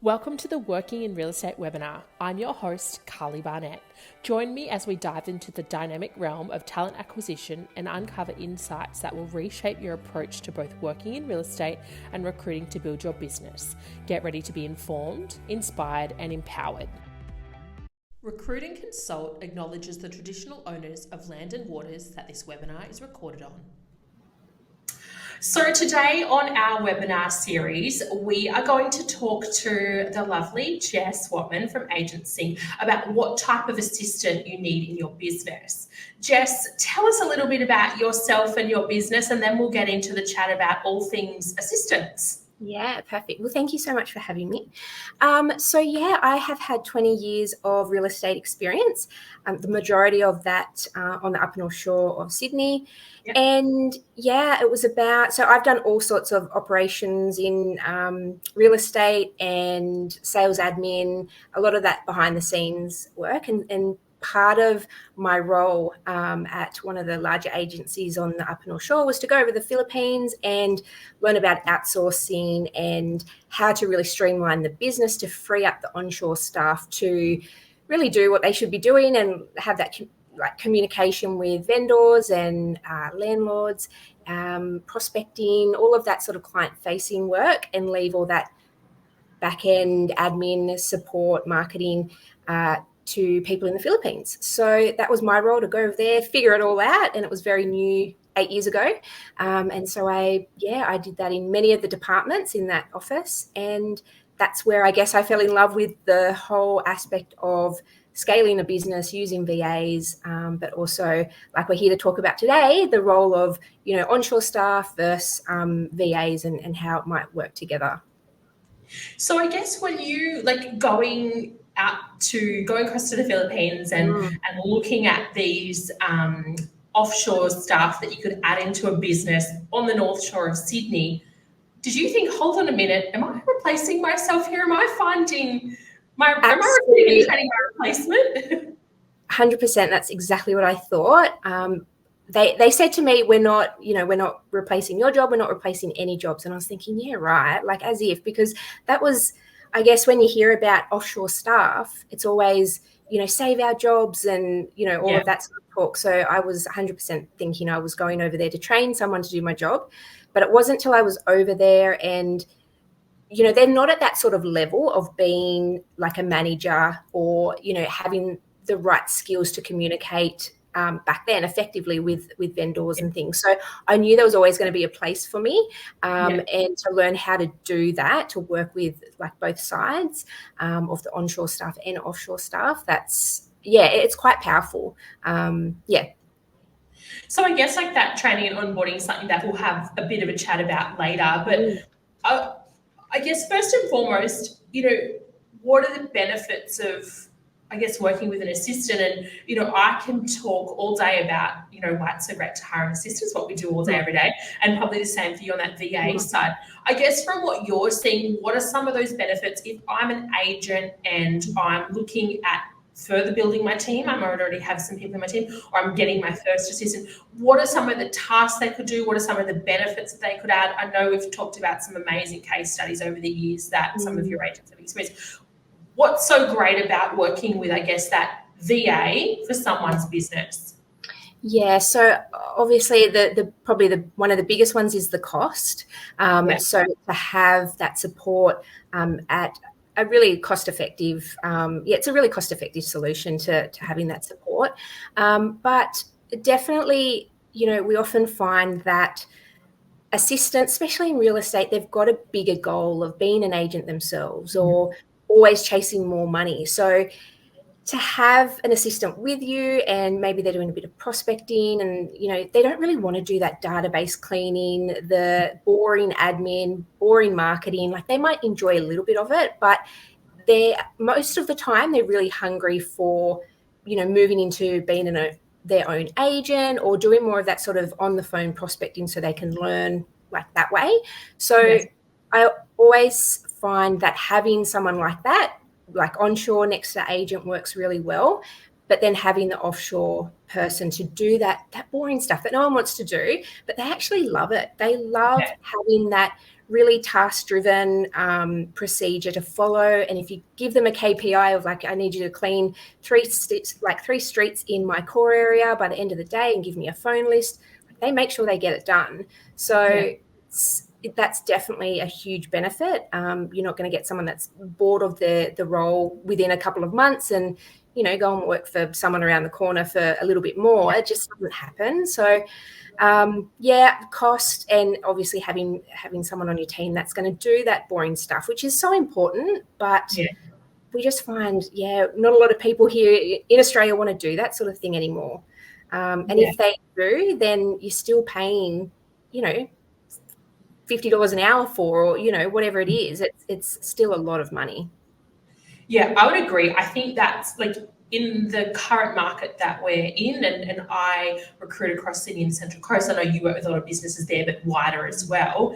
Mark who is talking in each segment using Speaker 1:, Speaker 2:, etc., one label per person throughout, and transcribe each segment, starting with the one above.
Speaker 1: Welcome to the Working in Real Estate webinar. I'm your host, Carlie Barnett. Join me as we dive into the dynamic realm of talent acquisition and uncover insights that will reshape your approach to both working in real estate and recruiting to build your business. Get ready to be informed, inspired, and empowered. Recruit and Consult acknowledges the traditional owners of land and waters that this webinar is recorded on. So today on our webinar series, we are going to talk to the lovely Jess Whatman from Agentsync about what type of assistant you need in your business. Jess, tell us a little bit about yourself and your business, and then we'll get into the chat about all things assistants.
Speaker 2: Yeah, perfect. Well, thank you so much for having me. I have had 20 years of real estate experience, the majority of that on the upper north shore of Sydney. Yep. And it was so I've done all sorts of operations in real estate and sales admin, a lot of that behind the scenes work. And part of my role at one of the larger agencies on the upper north shore was to go over the Philippines and learn about outsourcing and how to really streamline the business to free up the onshore staff to really do what they should be doing and have that communication with vendors and landlords, prospecting, all of that sort of client-facing work, and leave all that back-end admin, support, marketing to people in the Philippines. So that was my role, to go over there, figure it all out, and it was very new 8 years ago. And so I did that in many of the departments in that office, and that's where I guess I fell in love with the whole aspect of scaling a business using VAs, but also, like we're here to talk about today, the role of onshore staff versus VAs and how it might work together.
Speaker 1: So I guess when you going across to the Philippines and looking at these offshore staff that you could add into a business on the North Shore of Sydney, did you think, hold on a minute, am I replacing myself here? Am I recruiting and training my replacement?
Speaker 2: 100%. That's exactly what I thought. They said to me, we're not replacing your job. We're not replacing any jobs. And I was thinking, yeah, right. Like, as if, because that was, I guess, when you hear about offshore staff, it's always, save our jobs and, all of that sort of talk. So I was 100% thinking I was going over there to train someone to do my job. But it wasn't until I was over there and, they're not at that sort of level of being like a manager or, having the right skills to communicate back then effectively with vendors and things. So I knew there was always going to be a place for me and to learn how to do that, to work with both sides of the onshore staff and offshore staff. It's quite powerful.
Speaker 1: So I guess that training and onboarding is something that we'll have a bit of a chat about later. But I guess first and foremost, what are the benefits of working with an assistant? And, I can talk all day about, why it's so great to hire an assistant. It's what we do all day, every day. And probably the same for you on that VA side. I guess from what you're seeing, what are some of those benefits? If I'm an agent and I'm looking at further building my team, I might already have some people in my team, or I'm getting my first assistant, what are some of the tasks they could do? What are some of the benefits that they could add? I know we've talked about some amazing case studies over the years that some of your agents have experienced. What's so great about working with, that VA for someone's business?
Speaker 2: Yeah, so obviously the one of the biggest ones is the cost. So to have that support at a really cost-effective, it's a really cost-effective solution to having that support. But definitely, we often find that assistants, especially in real estate, they've got a bigger goal of being an agent themselves or always chasing more money. So to have an assistant with you and maybe they're doing a bit of prospecting and, they don't really want to do that database cleaning, the boring admin, boring marketing. They might enjoy a little bit of it, but most of the time they're really hungry for, moving into being their own agent or doing more of that sort of on the phone prospecting so they can learn that way. So I always find that having someone like that, onshore next to the agent, works really well. But then having the offshore person to do that boring stuff that no one wants to do, but they actually love it. They love having that really task-driven procedure to follow. And if you give them a KPI of like, I need you to clean 3 streets in my core area by the end of the day and give me a phone list, they make sure they get it done. So that's definitely a huge benefit. You're not going to get someone that's bored of the role within a couple of months and, you know, go and work for someone around the corner for a little bit more. It just doesn't happen. So cost, and obviously having someone on your team that's going to do that boring stuff, which is so important. But we just find, not a lot of people here in Australia want to do that sort of thing anymore. And if they do, then you're still paying, you know, $50 an hour for, or, you know, whatever it is. It's still a lot of money.
Speaker 1: Yeah, I would agree. I think that's like in the current market that we're in, and I recruit across Sydney and Central Coast. I know you work with a lot of businesses there, but wider as well.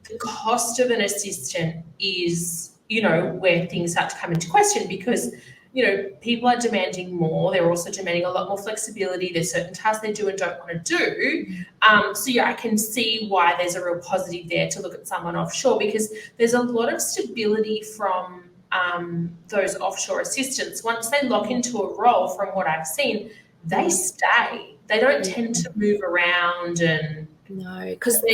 Speaker 1: The cost of an assistant is, you know, where things start to come into question because, you know, people are demanding more. They're also demanding a lot more flexibility. There's certain tasks they do and don't want to do. I can see why there's a real positive there to look at someone offshore, because there's a lot of stability from those offshore assistants. Once they lock into a role, from what I've seen, they stay. They don't tend to move around and
Speaker 2: because and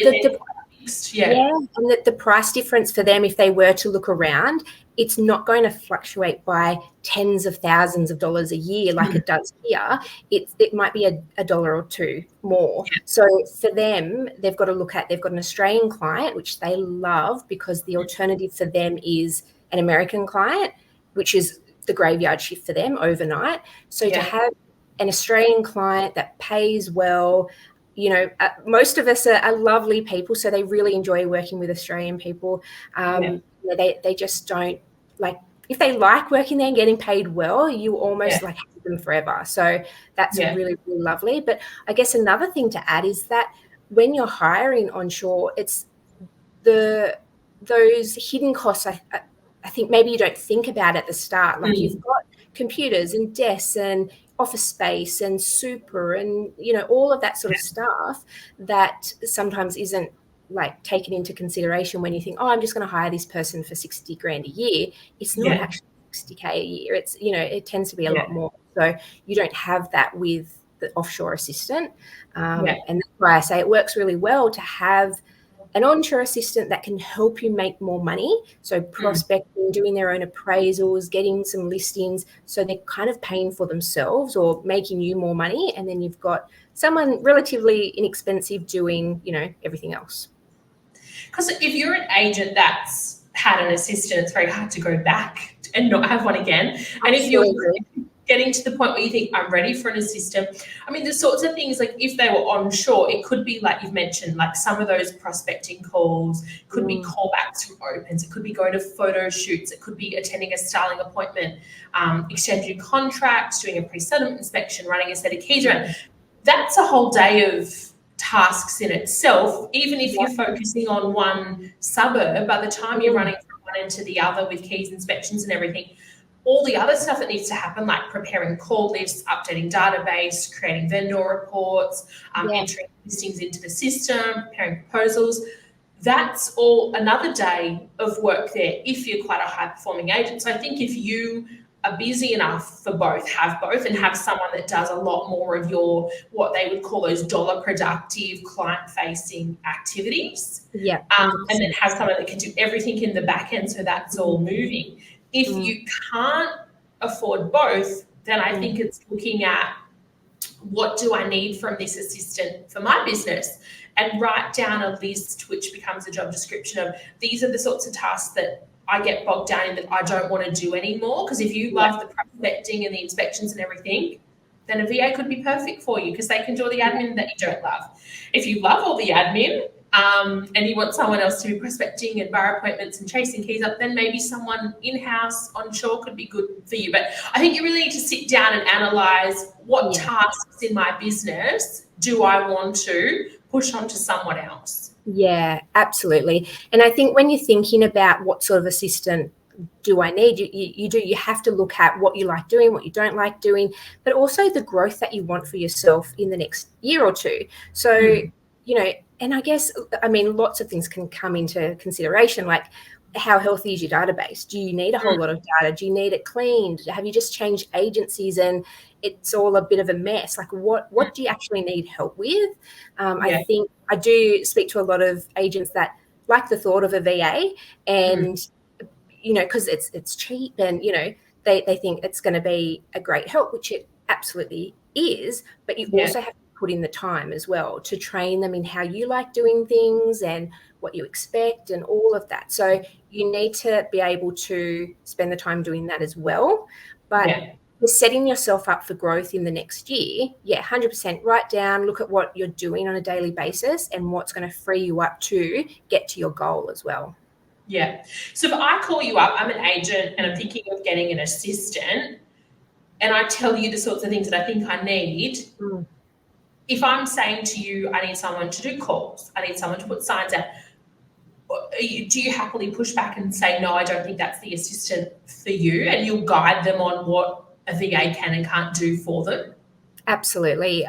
Speaker 2: the price difference for them, if they were to look around, it's not going to fluctuate by tens of thousands of dollars a year like it does here. It might be a dollar or two more. So for them, they've got an Australian client, which they love, because the alternative for them is an American client, which is the graveyard shift for them overnight. So to have an Australian client that pays well, you know, most of us are lovely people, so they really enjoy working with Australian people. They just don't, like, if they like working there and getting paid well, you almost like have them forever. So that's really, really lovely. But I guess another thing to add is that when you're hiring onshore, it's those hidden costs. I think maybe you don't think about at the start. Like you've got computers and desks and office space and super and, you know, all of that sort of stuff that sometimes isn't like taken into consideration when you think, oh, I'm just going to hire this person for $60,000 a year. It's not actually $60K a year. It's, you know, it tends to be a lot more. So you don't have that with the offshore assistant. And that's why I say it works really well to have an onshore assistant that can help you make more money. So prospecting, doing their own appraisals, getting some listings. So they're kind of paying for themselves or making you more money. And then you've got someone relatively inexpensive doing, you know, everything else.
Speaker 1: Because if you're an agent that's had an assistant, it's very hard to go back and not have one again. And if you're getting to the point where you think, I'm ready for an assistant, I mean, the sorts of things, like if they were onshore, it could be like you've mentioned, like some of those prospecting calls could be callbacks from opens, it could be going to photo shoots, it could be attending a styling appointment, exchanging contracts, doing a pre-settlement inspection, running a set of keys around. That's a whole day of tasks in itself. Even if you're focusing on one suburb, by the time you're running from one end to the other with keys, inspections and everything, all the other stuff that needs to happen, like preparing call lists, updating database, creating vendor reports, entering listings into the system, preparing proposals, that's all another day of work there if you're quite a high-performing agent. So I think if you are busy enough for both, have both, and have someone that does a lot more of your, what they would call those dollar productive client-facing activities, and then have someone that can do everything in the back end so that's all moving. If you can't afford both, then I think it's looking at, what do I need from this assistant for my business? And write down a list which becomes a job description of, these are the sorts of tasks that I get bogged down in that I don't want to do anymore. Because if you love the prospecting and the inspections and everything, then a VA could be perfect for you because they can do all the admin that you don't love. If you love all the admin, and you want someone else to be prospecting and bar appointments and chasing keys up, then maybe someone in-house onshore could be good for you. But I think you really need to sit down and analyse, what tasks in my business do I want to push on to someone else?
Speaker 2: Yeah, absolutely. And I think when you're thinking about what sort of assistant do I need, you have to look at what you like doing, what you don't like doing, but also the growth that you want for yourself in the next year or two. So, you know, And I guess, I mean, lots of things can come into consideration, like how healthy is your database? Do you need a whole lot of data? Do you need it cleaned? Have you just changed agencies and it's all a bit of a mess? Like what do you actually need help with? I think I do speak to a lot of agents that like the thought of a VA and, you know, because it's cheap and, you know, they think it's going to be a great help, which it absolutely is, but you also have to put in the time as well to train them in how you like doing things and what you expect and all of that. So you need to be able to spend the time doing that as well. But you're setting yourself up for growth in the next year. 100%. Write down, look at what you're doing on a daily basis and what's going to free you up to get to your goal as well.
Speaker 1: Yeah. So if I call you up, I'm an agent and I'm thinking of getting an assistant, and I tell you the sorts of things that I think I need. If I'm saying to you, I need someone to do calls, I need someone to put signs out, do you happily push back and say, no, I don't think that's the assistant for you, and you'll guide them on what a VA can and can't do for them?
Speaker 2: Absolutely.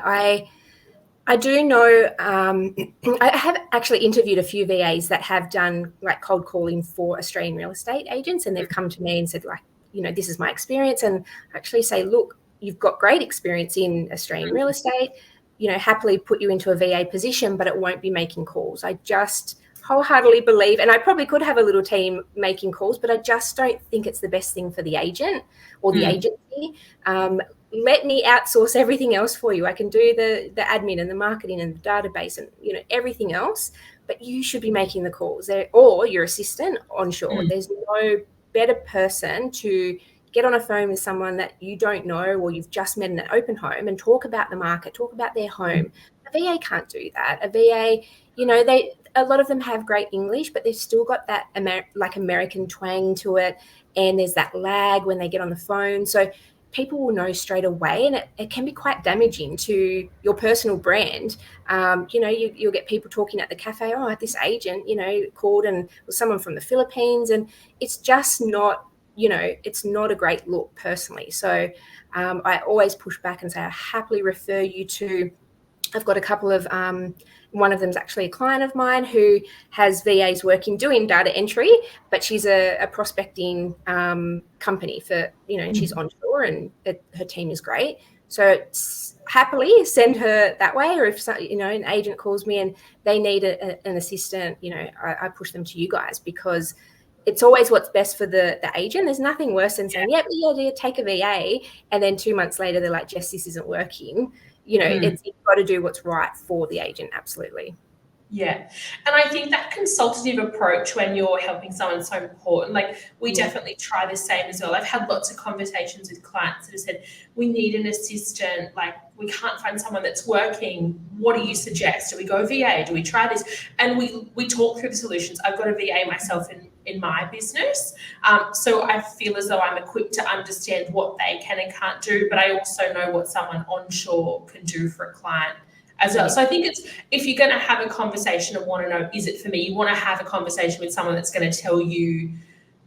Speaker 2: I do know, I have actually interviewed a few VAs that have done like cold calling for Australian real estate agents, and they've come to me and said, like, you know, this is my experience, and actually say, look, you've got great experience in Australian real estate, you know, happily put you into a VA position, but it won't be making calls. I just wholeheartedly believe, and I probably could have a little team making calls, but I just don't think it's the best thing for the agent or the agency. Let me outsource everything else for you. I can do the admin and the marketing and the database and, you know, everything else, but you should be making the calls there, or your assistant onshore. There's no better person to get on a phone with someone that you don't know or you've just met in an open home and talk about the market, talk about their home. A VA can't do that. A VA, you know, a lot of them have great English, but they've still got that American twang to it, and there's that lag when they get on the phone. So people will know straight away, and it can be quite damaging to your personal brand. You know, you'll get people talking at the cafe, oh, this agent, you know, called and was someone from the Philippines, and it's just not, you know, it's not a great look personally. So I always push back and say, I happily refer you to, I've got a couple of, one of them is actually a client of mine who has VAs working doing data entry, but she's a prospecting company for, you know, and she's onshore and her team is great. So happily send her that way. Or if, you know, an agent calls me and they need an assistant, you know, I push them to you guys, because it's always what's best for the agent. There's nothing worse than saying, yeah, take a VA. And then 2 months later, they're like, Jess, this isn't working. You know, you've got to do what's right for the agent. Absolutely.
Speaker 1: Yeah. And I think that consultative approach when you're helping someone is so important. Like, we definitely try the same as well. I've had lots of conversations with clients that have said, we need an assistant. Like, we can't find someone that's working. What do you suggest? Do we go VA? Do we try this? And we talk through the solutions. I've got a VA myself in my business. So I feel as though I'm equipped to understand what they can and can't do, but I also know what someone onshore can do for a client as well. So I think it's, if you're going to have a conversation and want to know, is it for me? You want to have a conversation with someone that's going to tell you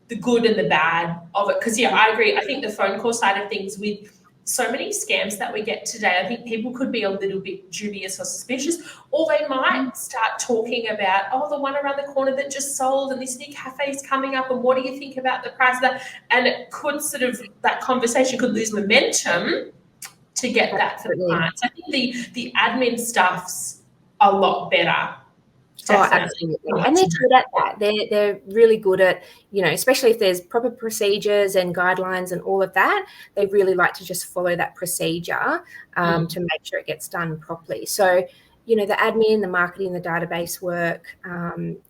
Speaker 1: the good and the bad of it. Because, I agree. I think the phone call side of things, with so many scams that we get today, I think people could be a little bit dubious or suspicious, or they might start talking about, oh, the one around the corner that just sold and this new cafe is coming up, and what do you think about the price of that? And it could sort of, that conversation could lose momentum to get that for the clients. I think the admin stuff's a lot better. Definitely.
Speaker 2: Oh, absolutely. And they're good at that. They're really good at, you know, especially if there's proper procedures and guidelines and all of that, they really like to just follow that procedure to make sure it gets done properly. So, you know, the admin, the marketing, the database work,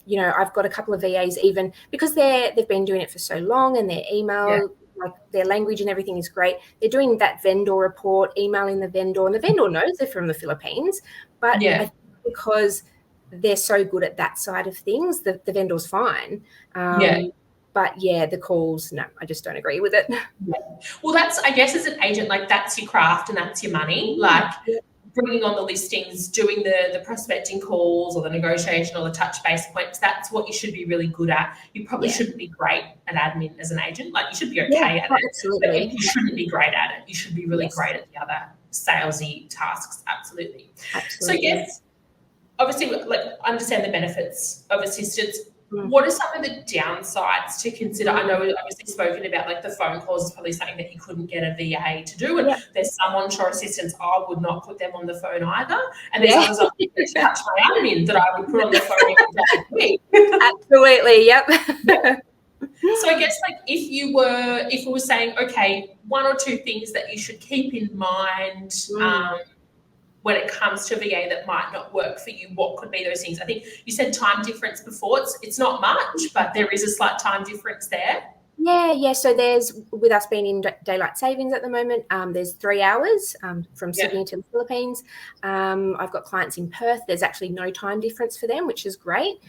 Speaker 2: you know, I've got a couple of VAs, even because they've been doing it for so long, and their email, like their language and everything is great. They're doing that vendor report, emailing the vendor, and the vendor knows they're from the Philippines, but I think because they're so good at that side of things, the vendor's fine. But the calls, no, I just don't agree with it.
Speaker 1: Well, that's, I guess, as an agent, like, that's your craft and that's your money. Like, bringing on the listings, doing the prospecting calls or the negotiation or the touch base points, that's what you should be really good at. You probably shouldn't be great at admin as an agent. Like, you should be okay at it.
Speaker 2: Absolutely.
Speaker 1: But you shouldn't be great at it. You should be really great at the other salesy tasks. Absolutely. So, yes. obviously, like, understand the benefits of assistance. What are some of the downsides to consider? I know we've obviously spoken about, like, the phone calls is probably something that you couldn't get a VA to do, and there's some onshore assistants I would not put them on the phone either, and there's others I would touch my admin that I would put on the phone every day.
Speaker 2: Absolutely, yep.
Speaker 1: So I guess, like, if we were saying, okay, one or two things that you should keep in mind when it comes to VA that might not work for you, what could be those things? I think you said time difference before. It's not much, but there is a slight time difference there.
Speaker 2: Yeah. So there's, with us being in daylight savings at the moment, there's 3 hours from Sydney to the Philippines. I've got clients in Perth. There's actually no time difference for them, which is great.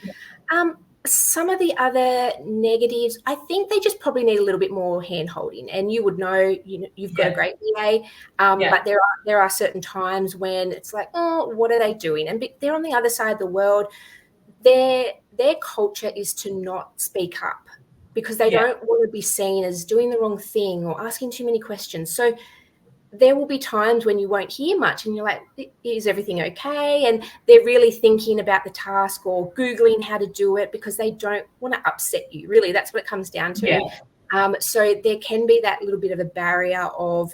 Speaker 2: Some of the other negatives, I think they just probably need a little bit more hand-holding. And you would know, you've got a great VA, but there are certain times when it's like, oh, what are they doing? And they're on the other side of the world. Their culture is to not speak up because they don't want to be seen as doing the wrong thing or asking too many questions. So there will be times when you won't hear much and you're like, is everything okay? And they're really thinking about the task or Googling how to do it because they don't want to upset you. Really, that's what it comes down to. So there can be that little bit of a barrier of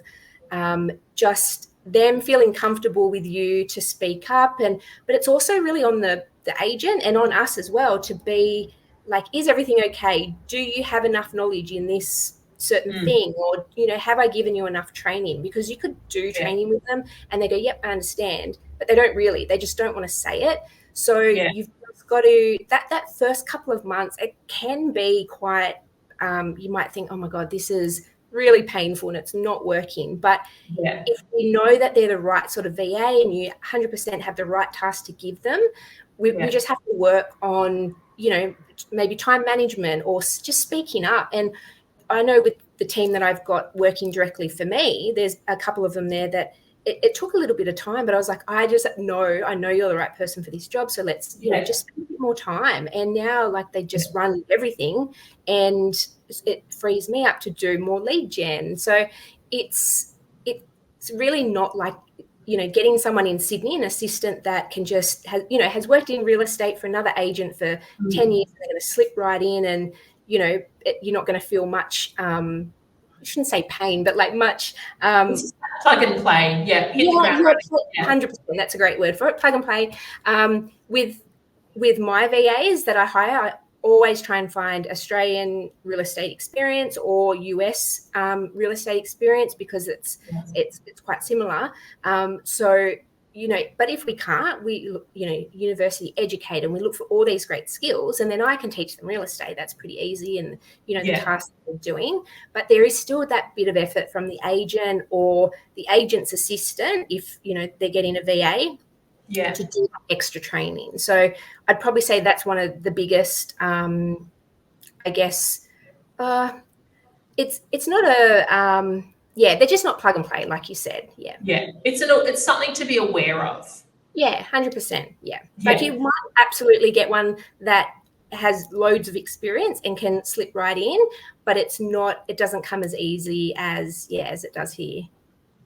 Speaker 2: just them feeling comfortable with you to speak up. But it's also really on the agent and on us as well to be like, is everything okay? Do you have enough knowledge in this certain thing, or have I given you enough training? Because you could do training with them and they go, yep, I understand, but they don't really, they just don't want to say it. So you've got to, that first couple of months, it can be quite you might think, oh my god, this is really painful and it's not working. But if we know that they're the right sort of VA and you 100% have the right task to give them, we just have to work on maybe time management or just speaking up. And I know with the team that I've got working directly for me, there's a couple of them there that it took a little bit of time, but I was like, I know you're the right person for this job. So let's, just spend a bit more time. And now, like, they just run everything and it frees me up to do more lead gen. So it's really not like, getting someone in Sydney, an assistant that can just has worked in real estate for another agent for 10 years. They're going to slip right in and, you're not going to feel much, I shouldn't say pain, but like much.
Speaker 1: Plug and play. Hit the ground running.
Speaker 2: 100%. That's a great word for it. Plug and play. With my VAs that I hire, I always try and find Australian real estate experience or US real estate experience because it's quite similar. So, but if we can't, we look, university educated, and we look for all these great skills, and then I can teach them real estate. That's pretty easy, and the tasks they're doing. But there is still that bit of effort from the agent or the agent's assistant if they're getting a VA to do extra training. So I'd probably say that's one of the biggest. I guess it's not a. They're just not plug and play, like you said.
Speaker 1: It's something to be aware of.
Speaker 2: 100%. Like, you might absolutely get one that has loads of experience and can slip right in, but it doesn't come as easy as it does here.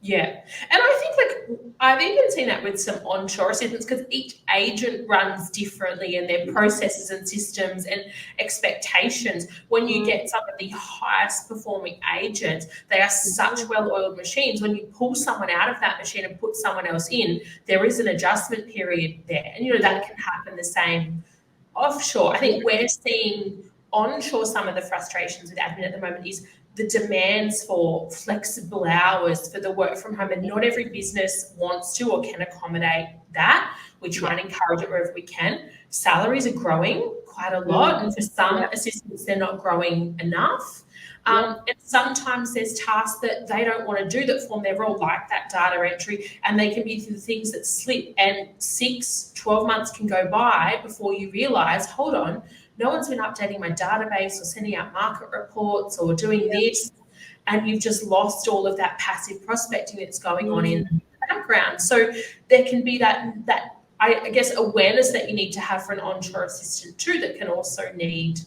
Speaker 1: And I think, like, I've even seen that with some onshore assistants because each agent runs differently and their processes and systems and expectations. When you get some of the highest performing agents, they are such well-oiled machines. When you pull someone out of that machine and put someone else in, there is an adjustment period there. And, that can happen the same offshore. I think we're seeing onshore some of the frustrations with admin at the moment is the demands for flexible hours for the work from home, and not every business wants to or can accommodate that. We try and encourage it wherever we can. Salaries are growing quite a lot, and for some assistants, they're not growing enough. And sometimes there's tasks that they don't want to do that form their role, like that data entry, and they can be the things that slip, and 6-12 months can go by before you realise, hold on, no one's been updating my database or sending out market reports or doing this, and you've just lost all of that passive prospecting that's going on in the background. So there can be that I guess awareness that you need to have for an onshore assistant too, that can also need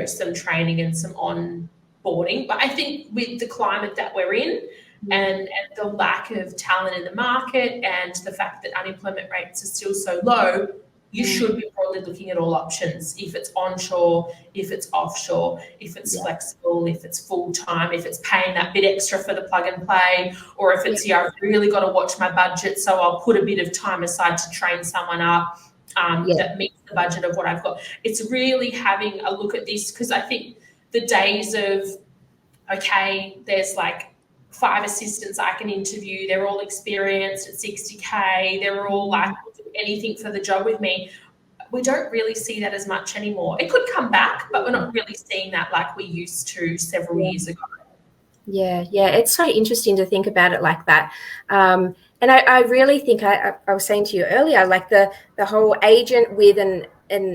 Speaker 1: some training and some onboarding. But I think with the climate that we're in and the lack of talent in the market and the fact that unemployment rates are still so low, you should be broadly looking at all options. If it's onshore, if it's offshore, if it's flexible, if it's full-time, if it's paying that bit extra for the plug and play, or if it's, I've really got to watch my budget, so I'll put a bit of time aside to train someone up that meets the budget of what I've got. It's really having a look at this, because I think the days of, okay, there's like 5 assistants I can interview, they're all experienced at 60K, they're all like anything for the job with me. We don't really see that as much anymore. It could come back, but we're not really seeing that like we used to several years ago.
Speaker 2: Yeah, it's so interesting to think about it like that. And I really think I was saying to you earlier, like the whole agent with an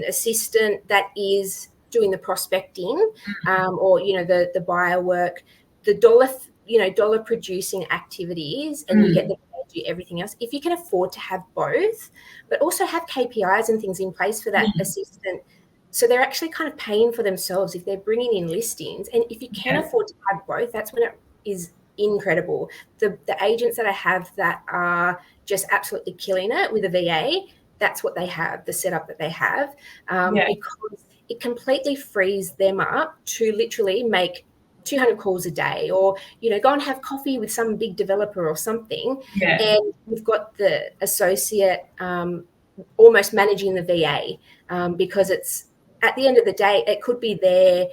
Speaker 2: assistant that is doing the prospecting, or the buyer work, the dollar producing activities, and you get the do everything else. If you can afford to have both, but also have KPIs and things in place for that assistant, so they're actually kind of paying for themselves if they're bringing in listings. And if you can afford to have both, that's when it is incredible. The agents that I have that are just absolutely killing it with a VA, that's what they have, the setup that they have, because it completely frees them up to literally make 200 calls a day, or go and have coffee with some big developer or something, and we've got the associate almost managing the VA, because it's, at the end of the day, it could be their,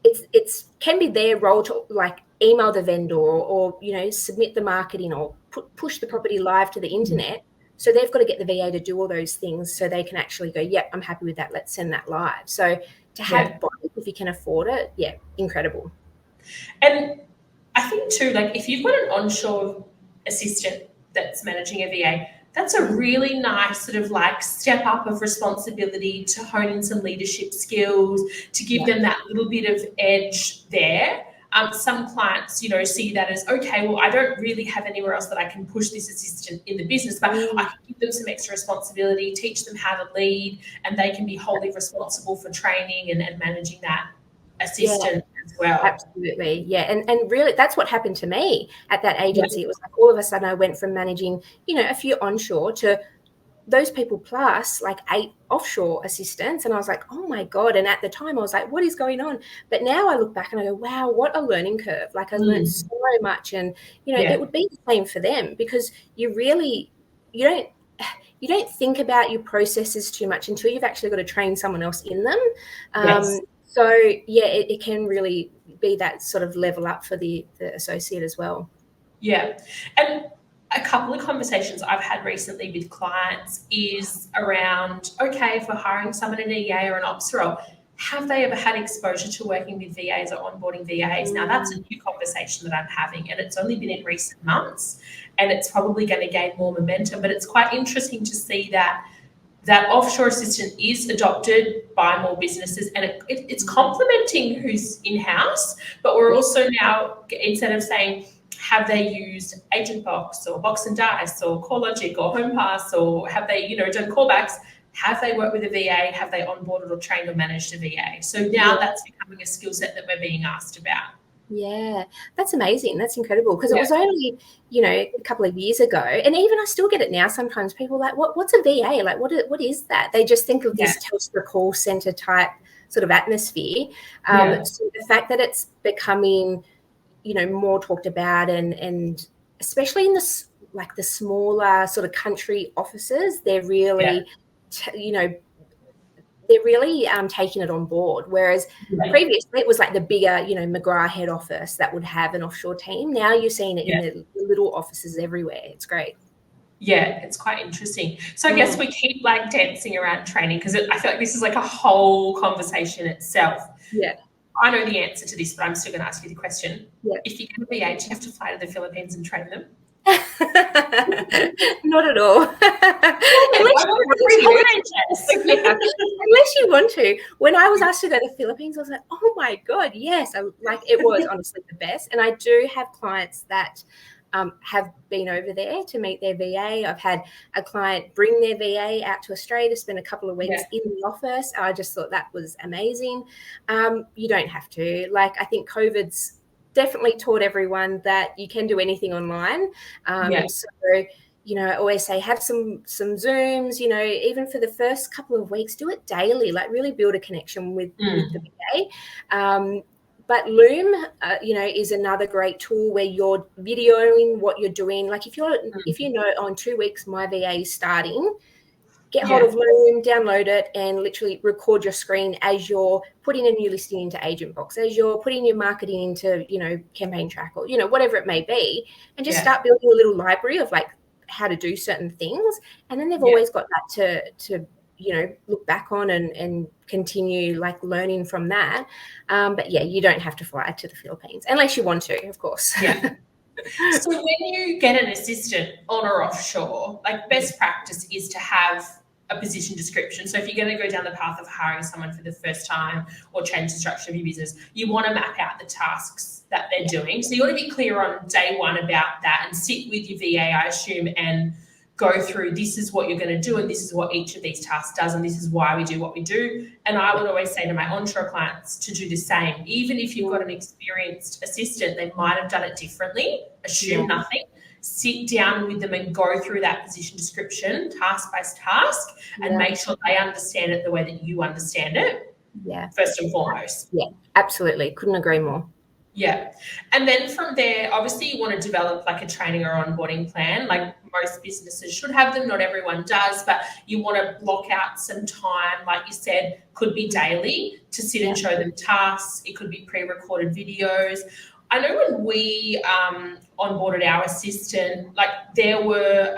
Speaker 2: it's can be their role to like email the vendor, or submit the marketing, or push the property live to the internet. So they've got to get the VA to do all those things so they can actually go, yep, I'm happy with that, let's send that live. So to have both, if you can afford it, incredible.
Speaker 1: And I think too, like if you've got an onshore assistant that's managing a VA, that's a really nice sort of like step up of responsibility to hone in some leadership skills, to give them that little bit of edge there. Some clients, see that as, okay, well, I don't really have anywhere else that I can push this assistant in the business, but I can give them some extra responsibility, teach them how to lead, and they can be wholly responsible for training and managing that assistant as well.
Speaker 2: Absolutely. And really that's what happened to me at that agency. It was like all of a sudden I went from managing, a few onshore to those people plus like 8 offshore assistants. And I was like, oh my God. And at the time I was like, what is going on? But now I look back and I go, wow, what a learning curve. Like I learned so much. And, it would be the same for them, because you don't think about your processes too much until you've actually got to train someone else in them. So it can really be that sort of level up for the associate as well.
Speaker 1: Yeah. And a couple of conversations I've had recently with clients is around, okay, if we're hiring someone in an EA or an ops role, have they ever had exposure to working with VAs or onboarding VAs? Now, that's a new conversation that I'm having, and it's only been in recent months, and it's probably going to gain more momentum. But it's quite interesting to see that offshore assistant is adopted by more businesses, and it's complementing who's in-house, but we're also now, instead of saying, have they used Agentbox or Box and Dice or CoreLogic or HomePass, or have they, done callbacks? Have they worked with a VA? Have they onboarded or trained or managed a VA? So now that's becoming a skill set that we're being asked about.
Speaker 2: Yeah, that's amazing. That's incredible, because it was only, a couple of years ago, and even I still get it now. Sometimes people are like, what's a VA? Like, what is that? They just think of this Telstra call center type sort of atmosphere. So the fact that it's becoming, more talked about, and especially in the smaller sort of country offices, they're really, they're really taking it on board. Whereas previously it was like the bigger, McGrath head office that would have an offshore team. Now you're seeing it in the little offices everywhere. It's great.
Speaker 1: Yeah, it's quite interesting. So I guess we keep like dancing around training, because I feel like this is like a whole conversation itself.
Speaker 2: Yeah.
Speaker 1: I know the answer to this, but I'm still going to ask you the question.
Speaker 2: Yeah.
Speaker 1: If you get a VA, do you have to fly to the Philippines and train them?
Speaker 2: Not at all. Unless you want to. When I was asked to go to the Philippines, I was like, oh my God, yes. It was honestly the best. And I do have clients that have been over there to meet their VA. I've had a client bring their VA out to Australia to spend a couple of weeks in the office. I just thought that was amazing. You don't have to. I think COVID's definitely taught everyone that you can do anything online. So I always say have some Zooms, even for the first couple of weeks, do it daily, like really build a connection with the VA. But Loom, is another great tool where you're videoing what you're doing. Like if you know on 2 weeks my VA is starting, get hold of Loom, download it, and literally record your screen as you're putting a new listing into Agentbox, as you're putting your marketing into, Campaign Track, or, whatever it may be, and just start building a little library of like how to do certain things. And then they've always got that to look back on and continue like learning from that. But you don't have to fly to the Philippines unless you want to, of course.
Speaker 1: Yeah. So when you get an assistant on or offshore, like best practice is to have a position description. So if you're going to go down the path of hiring someone for the first time or change the structure of your business, you want to map out the tasks that they're doing. So you want to be clear on day one about that and sit with your VA, I assume, and go through, this is what you're going to do and this is what each of these tasks does and this is why we do what we do. And I would always say to my onshore clients to do the same. Even if you've got an experienced assistant, they might have done it differently. Assume nothing. Sit down with them and go through that position description, task by task, and make sure they understand it the way that you understand it.
Speaker 2: Yeah.
Speaker 1: First and foremost.
Speaker 2: Yeah, absolutely. Couldn't agree more.
Speaker 1: Yeah. And then from there, obviously you want to develop like a training or onboarding plan. Like most businesses should have them. Not everyone does, but you want to block out some time, like you said, could be daily, to sit and show them tasks. It could be pre-recorded videos. I know when we onboarded our assistant, like there were,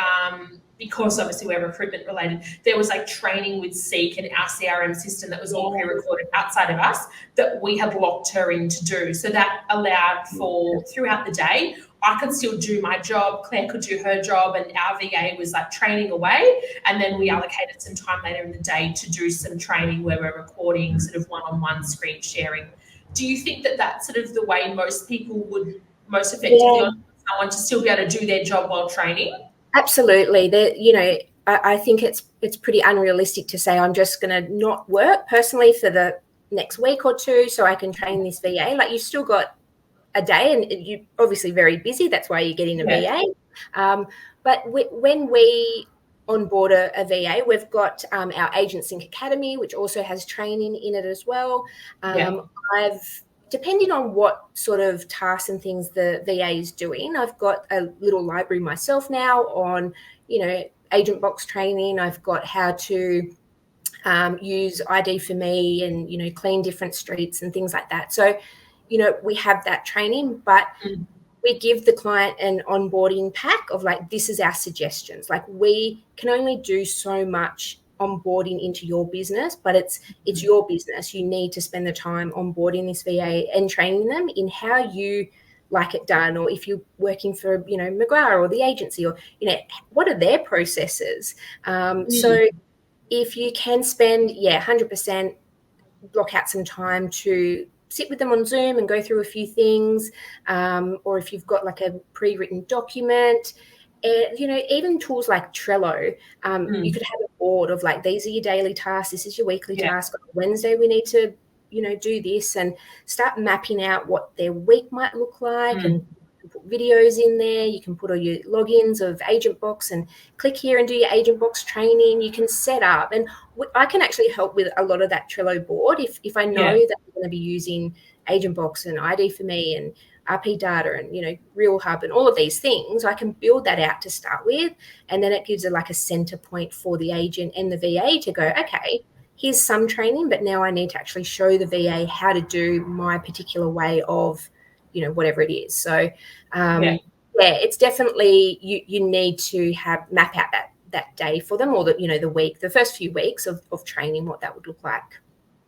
Speaker 1: because obviously we're recruitment related, there was like training with Seek and our CRM system that was all pre-recorded outside of us that we had locked her in to do. So that allowed for throughout the day, I could still do my job, Claire could do her job, and our VA was like training away. And then we allocated some time later in the day to do some training where we're recording sort of one-on-one screen sharing. Do you think that that's sort of the way most people would most effectively on someone to still be able to do their job while training?
Speaker 2: Absolutely. I think it's pretty unrealistic to say I'm just going to not work personally for the next week or two so I can train this VA. Like you still got a day and you're obviously very busy. That's why you're getting a VA. But when we onboard a VA, we've got our Agentsync Academy, which also has training in it as well. Depending on what sort of tasks and things the VA is doing, I've got a little library myself now on, Agentbox training. I've got how to use ID for me and, clean different streets and things like that. So, we have that training, but we give the client an onboarding pack of like, this is our suggestions. Like we can only do so much onboarding into your business, but it's your business. You need to spend the time onboarding this VA and training them in how you like it done, or if you're working for McGrath or the agency, or what are their processes. So if you can spend 100%, block out some time to sit with them on Zoom and go through a few things, or if you've got like a pre-written document. Even tools like Trello, you could have a board of like, these are your daily tasks, this is your weekly task. On Wednesday, we need to, do this, and start mapping out what their week might look like. And put videos in there. You can put all your logins of Agentbox and click here and do your Agentbox training. You can set up, and I can actually help with a lot of that Trello board if I know that I'm going to be using Agentbox and ID for me and RP data and, Real Hub and all of these things. I can build that out to start with. And then it gives it like a center point for the agent and the VA to go, okay, here's some training, but now I need to actually show the VA how to do my particular way of, whatever it is. So, it's definitely, you need to map out that day for them, or the week, the first few weeks of training, what that would look like.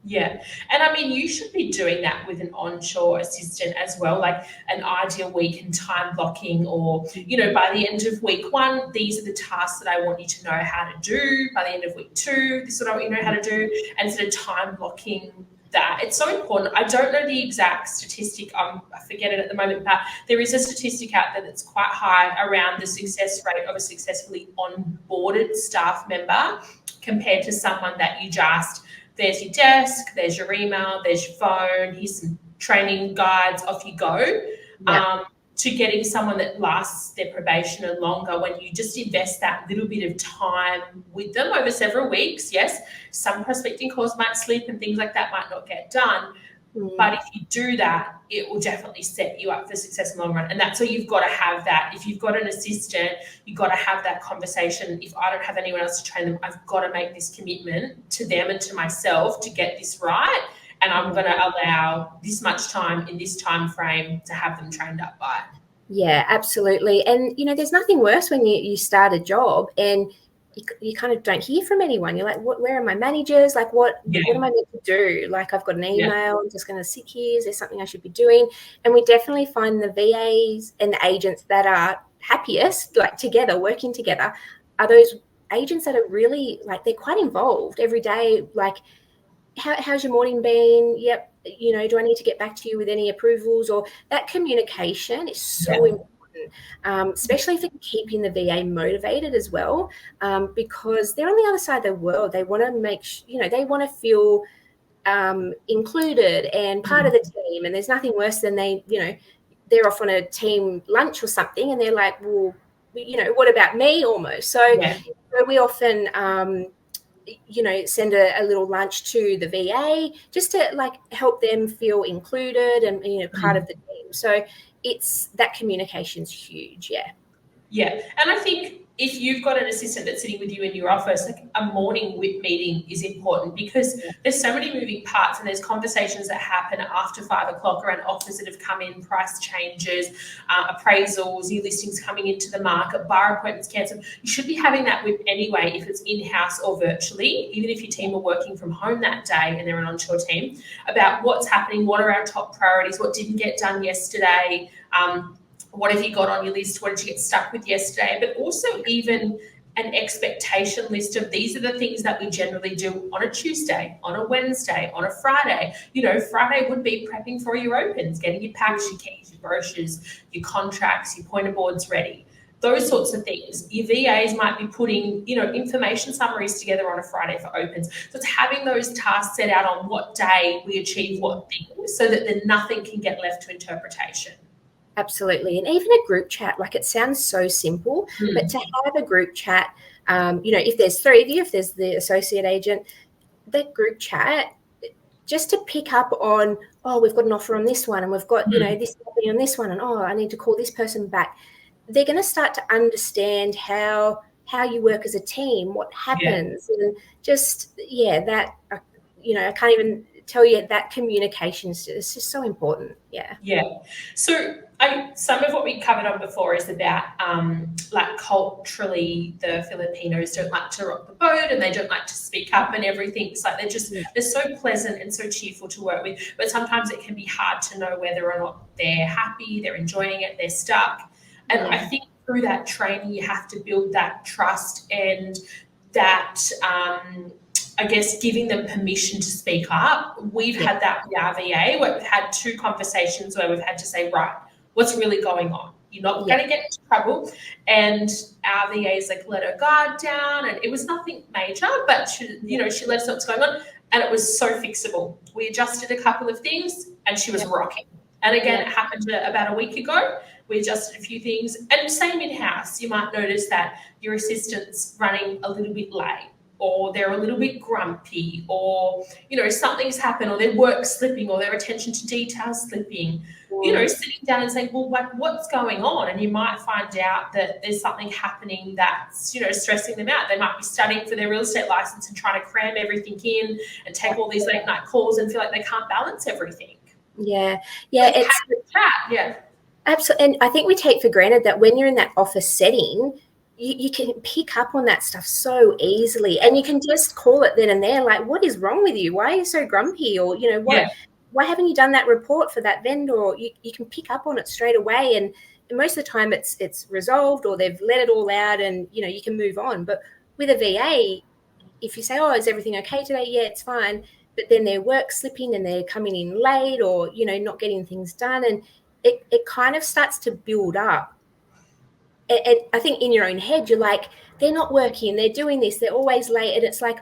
Speaker 1: Yeah. And I mean, you should be doing that with an onshore assistant as well, like an ideal week and time blocking, or, by the end of week 1, these are the tasks that I want you to know how to do. By the end of week 2, this is what I want you to know how to do. And sort of time blocking that. It's so important. I don't know the exact statistic. I forget it at the moment, but there is a statistic out there that's quite high around the success rate of a successfully onboarded staff member compared to someone that you just, there's your desk, there's your email, there's your phone, here's some training guides, off you go. to getting someone that lasts their probation and longer when you just invest that little bit of time with them over several weeks. Yes, some prospecting calls might slip and things like that might not get done. But if you do that, it will definitely set you up for success in the long run. And that's where you've got to have that. If you've got an assistant, you've got to have that conversation. If I don't have anyone else to train them, I've got to make this commitment to them and to myself to get this right. And I'm going to allow this much time in this time frame to have them trained up by.
Speaker 2: Yeah, absolutely. And, there's nothing worse when you start a job and you kind of don't hear from anyone. You're like, where are my managers? Like, what am I meant to do? Like, I've got an email, I'm just going to sit here. Is there something I should be doing? And we definitely find the VAs and the agents that are happiest, like together, working together, are those agents that are really, like, they're quite involved every day. Like, how's your morning been? Yep. Do I need to get back to you with any approvals? Or that communication is so important. Especially for keeping the VA motivated as well, because they're on the other side of the world. They want to they want to feel included and part of the team. And there's nothing worse than they're off on a team lunch or something, and they're like, well, what about me? Almost. So we often send a little lunch to the VA just to help them feel included and part of the team. So it's that communication's huge.
Speaker 1: Yeah. And I think if you've got an assistant that's sitting with you in your office, like a morning WIP meeting is important because there's so many moving parts and there's conversations that happen after 5 o'clock around offers that have come in, price changes, appraisals, new listings coming into the market, bar appointments cancelled. You should be having that WIP anyway if it's in-house or virtually, even if your team are working from home that day and they're an onshore team, about what's happening, what are our top priorities, what didn't get done yesterday, what have you got on your list? What did you get stuck with yesterday? But also even an expectation list of these are the things that we generally do on a Tuesday, on a Wednesday, on a Friday. Friday would be prepping for your opens, getting your packs, your keys, your brochures, your contracts, your pointer boards ready. Those sorts of things. Your VAs might be putting, information summaries together on a Friday for opens. So it's having those tasks set out on what day we achieve what things so that then nothing can get left to interpretation.
Speaker 2: Absolutely. And even a group chat, it sounds so simple, but to have a group chat, if there's 3 of you, if there's the associate agent, that group chat, just to pick up on, we've got an offer on this one and we've got, this happening on this one and, I need to call this person back. They're going to start to understand how you work as a team, what happens, and just, that, I can't even tell you that communication is just so important.
Speaker 1: So some of what we covered on before is about culturally the Filipinos don't like to rock the boat and they don't like to speak up and everything. It's like they're so pleasant and so cheerful to work with, but sometimes it can be hard to know whether or not they're happy, they're enjoying it, they're stuck. And I think through that training you have to build that trust and that giving them permission to speak up. We've had that with our VA where we've had 2 conversations where we've had to say, right, what's really going on? You're not going to get into trouble. And our VA's let her guard down, and it was nothing major, but she let us know what's going on, and it was so fixable. We adjusted a couple of things, and she was rocking. And again, it happened about a week ago. We adjusted a few things, and same in-house. You might notice that your assistant's running a little bit late, or they're a little bit grumpy, or, something's happened, or their work's slipping, or their attention to detail slipping, sitting down and saying, well, what's going on? And you might find out that there's something happening that's, stressing them out. They might be studying for their real estate license and trying to cram everything in and take all these late night calls and feel like they can't balance everything.
Speaker 2: Absolutely. And I think we take for granted that when you're in that office setting, you can pick up on that stuff so easily, and you can just call it then and there, like, what is wrong with you? Why are you so grumpy? Or, why haven't you done that report for that vendor? Or you can pick up on it straight away. And most of the time it's resolved, or they've let it all out and, you can move on. But with a VA, if you say, is everything okay today? Yeah, it's fine. But then their work's slipping and they're coming in late, or, not getting things done. And it kind of starts to build up. And I think in your own head, you're like, they're not working, they're doing this, they're always late. And it's like,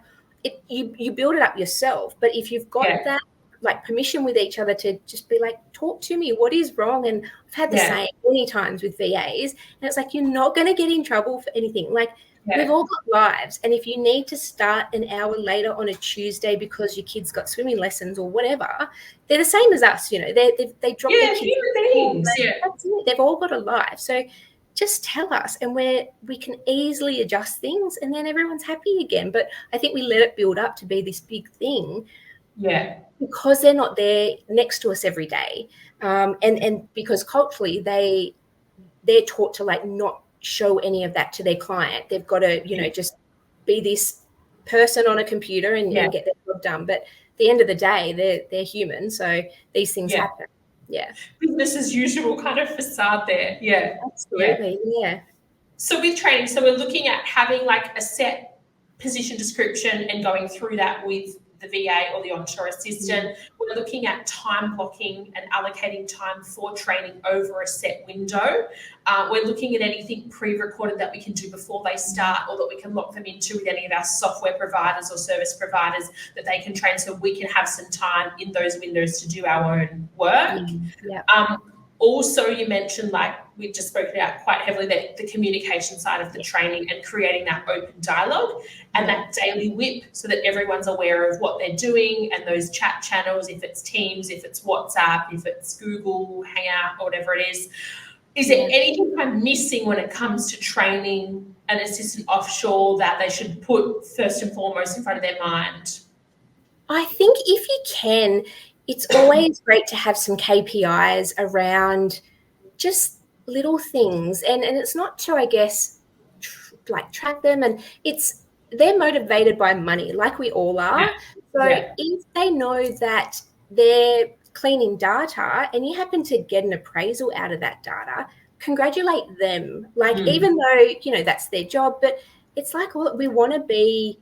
Speaker 2: you build it up yourself. But if you've got that like permission with each other to just be like, talk to me, what is wrong? And I've had the same many times with VAs, and it's like, you're not going to get in trouble for anything. Like, we've all got lives, and if you need to start an hour later on a Tuesday because your kid's got swimming lessons or whatever, they're the same as us. You know, they drop their kids.
Speaker 1: Human beings.
Speaker 2: That's it. They've all got a life. So just tell us, and we can easily adjust things, and then everyone's happy again. But I think we let it build up to be this big thing.
Speaker 1: Yeah.
Speaker 2: Because they're not there next to us every day, and because culturally they're taught to like not show any of that to their client. They've got to, just be this person on a computer and get their job done. But at the end of the day, they're human, so these things happen. Yeah,
Speaker 1: business as usual kind of facade there. Yeah,
Speaker 2: absolutely. Yeah.
Speaker 1: So with training, so we're looking at having like a set position description and going through that with the VA or the onshore assistant. We're looking at time blocking and allocating time for training over a set window. We're looking at anything pre-recorded that we can do before they start, or that we can lock them into with any of our software providers or service providers that they can train, so we can have some time in those windows to do our own work. Also, you mentioned, like we've just spoken about quite heavily, that the communication side of the training and creating that open dialogue and that daily whip, so that everyone's aware of what they're doing, and those chat channels, if it's Teams, if it's WhatsApp, if it's Google Hangout or whatever it is. Is there anything I'm missing when it comes to training an assistant offshore that they should put first and foremost in front of their mind?
Speaker 2: I think if you can, it's always great to have some KPIs around just little things. And it's not to, I guess, track them. And they're motivated by money, like we all are. So if they know that they're cleaning data and you happen to get an appraisal out of that data, congratulate them. Like, even though, that's their job, but it's like, we want to be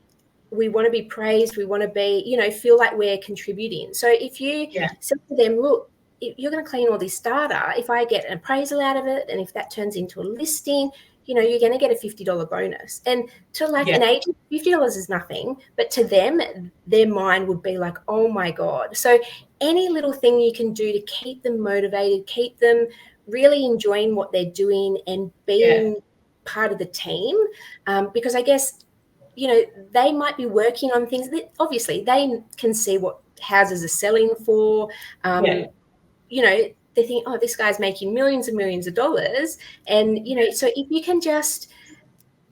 Speaker 2: praised. We want to be, feel like we're contributing. So if you say to them, look, you're going to clean all this data, if I get an appraisal out of it, and if that turns into a listing, you're going to get a $50 bonus. And to an agent, $50 is nothing, but to them, their mind would be like, oh my God. So any little thing you can do to keep them motivated, keep them really enjoying what they're doing and being part of the team. Because I guess, they might be working on things that obviously they can see what houses are selling for. They think, oh, this guy's making millions and millions of dollars. And, so if you can just,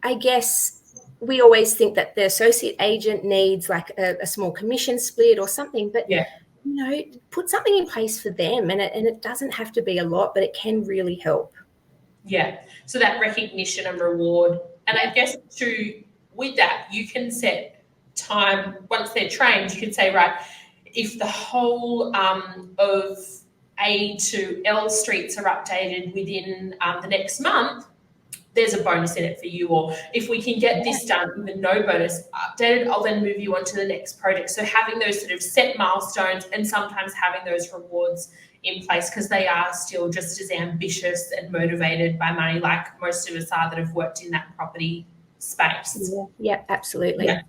Speaker 2: I guess we always think that the associate agent needs like a small commission split or something, but, put something in place for them. And it doesn't have to be a lot, but it can really help.
Speaker 1: Yeah. So that recognition and reward. And I guess with that, you can set time. Once they're trained, you can say, right, if the whole of A to L streets are updated within the next month, there's a bonus in it for you. Or if we can get this done with no bonus updated, I'll then move you on to the next project. So having those sort of set milestones, and sometimes having those rewards in place, because they are still just as ambitious and motivated by money, like most of us are that have worked in that property space.
Speaker 2: Yeah, absolutely.
Speaker 1: Yeah.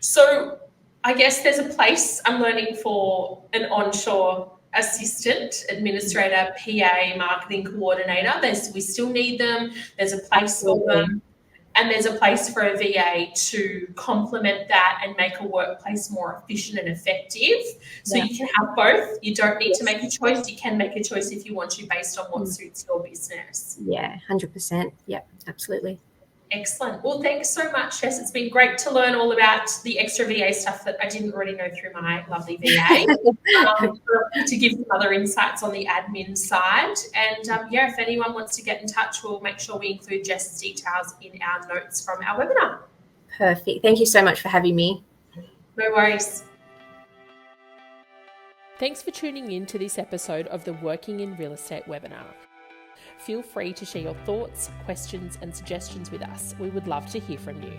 Speaker 1: So I guess there's a place, I'm learning, for an onshore assistant, administrator, PA, marketing coordinator. We still need them. There's a place for them. And there's a place for a VA to complement that and make a workplace more efficient and effective. So you can have both. You don't need to make a choice. You can make a choice if you want to, based on what suits your business.
Speaker 2: Yeah, 100%. Yep, absolutely.
Speaker 1: Excellent. Well, thanks so much, Jess. It's been great to learn all about the extra VA stuff that I didn't already know through my lovely VA. To give some other insights on the admin side. And if anyone wants to get in touch, we'll make sure we include Jess's details in our notes from our webinar.
Speaker 2: Perfect. Thank you so much for having me.
Speaker 1: No worries.
Speaker 3: Thanks for tuning in to this episode of the Working in Real Estate webinar. Feel free to share your thoughts, questions, and suggestions with us. We would love to hear from you.